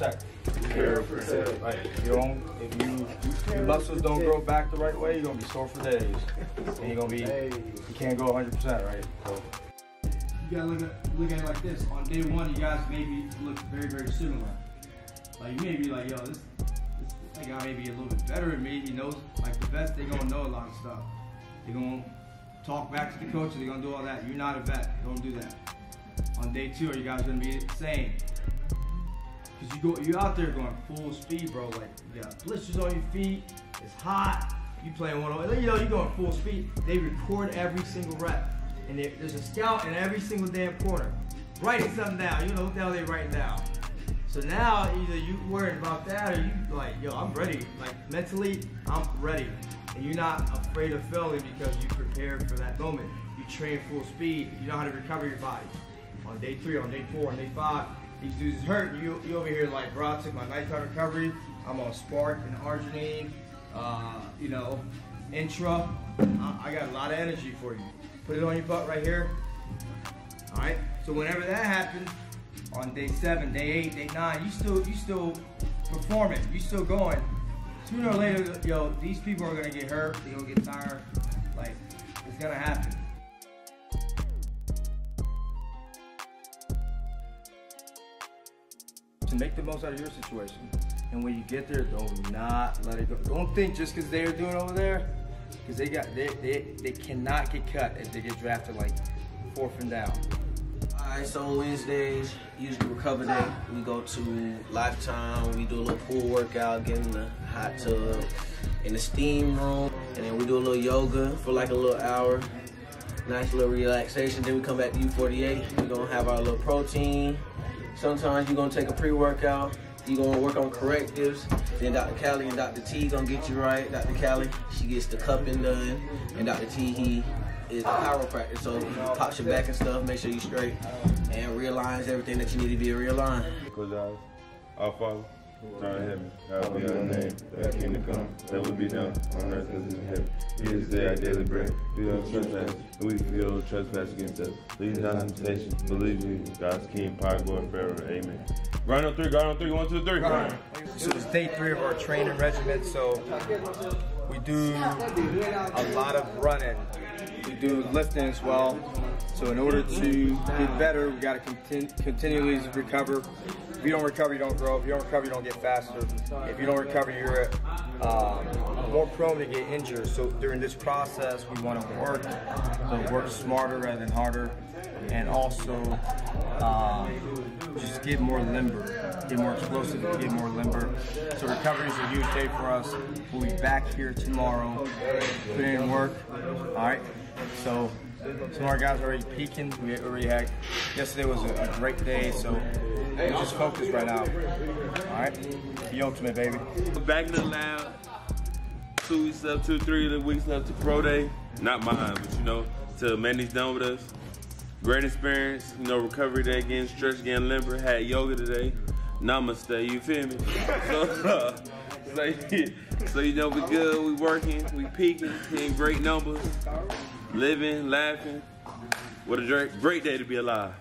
protect. Right. If your muscles don't grow back the right way, you're gonna be sore for days. And you're gonna be, you can't go 100%, right? So. You gotta look at it like this. On day one, you guys maybe look very, very similar. Like you may be like, yo, this guy may be a little bit better than me. He knows, like the vets, they're gonna know a lot of stuff. They're gonna talk back to the coaches, they're gonna do all that. You're not a vet, don't do that. On day two, are you guys gonna be the same? Because you're out there going full speed, bro. Like, you got blisters on your feet, it's hot, you playing you're going full speed. They record every single rep. And there's a scout in every single damn corner, writing something down. You know what the hell they writing down. So now either you worried about that or you like, yo, I'm ready. Like mentally, I'm ready. And you're not afraid of failing because you prepared for that moment. You train full speed. You know how to recover your body. On day 3, on day 4, on day 5, these dudes is hurt. You over here like, bro, I took my nighttime recovery. I'm on Spark and Arginine, you know, Intra. I got a lot of energy for you. Put it on your butt right here. All right. So whenever that happens, on day 7, day 8, day 9, you still performing. You still going. Sooner or later, yo, these people are gonna get hurt. They're gonna get tired. Like, it's gonna happen. To make the most out of your situation, and when you get there, do not let it go. Don't think just because they're doing over there. Because they cannot get cut if they get drafted like 4th and down. Alright, so Wednesdays, usually recover day. We go to Lifetime, we do a little pool workout, get in the hot tub, in the steam room, and then we do a little yoga for like a little hour. Nice little relaxation, then we come back to U48. We're gonna have our little protein. Sometimes you're gonna take a pre-workout. You're gonna work on correctives. Then Dr. Kalli and Dr. T gonna get you right. Dr. Kalli, she gets the cupping done. And Dr. T, he is a chiropractor, so he pops your back and stuff, make sure you're straight, and realigns everything that you need to be realigned. Close your eyes. Our Father, art in heaven, hallowed be thy name. Thy kingdom come, thy will be done, on earth as in heaven. Give us today our daily bread. Forgive us trespasses, and we forgive those trespass against us. Lead us not into temptation, believe you, God's King, power, glory, forever. Amen. Grind on 3, grind on 3, 1, 2, 3. Grind. So it's day 3 of our training regimen. So we do a lot of running. We do lifting as well. So in order to get better, we got to continually recover. If you don't recover, you don't grow. If you don't recover, you don't get faster. If you don't recover, you're more prone to get injured. So during this process, we want to work smarter rather than harder, and also just get more limber, get more explosive, get more limber. So recovery is a huge day for us. We'll be back here tomorrow, put in work. All right. So some of our guys are already peaking. We already had, yesterday was a great day, so we're just focused right now. All right, the ultimate, baby. Back in the lab, 2 weeks up, 2, 3 weeks up to pro day. Not mine, but you know, till Mandy's done with us. Great experience, you know, recovery day, getting stretched, getting limber. Had yoga today. Namaste, you feel me? So you know, we good, we working, we peaking, hitting great numbers, living, laughing. What a great day to be alive.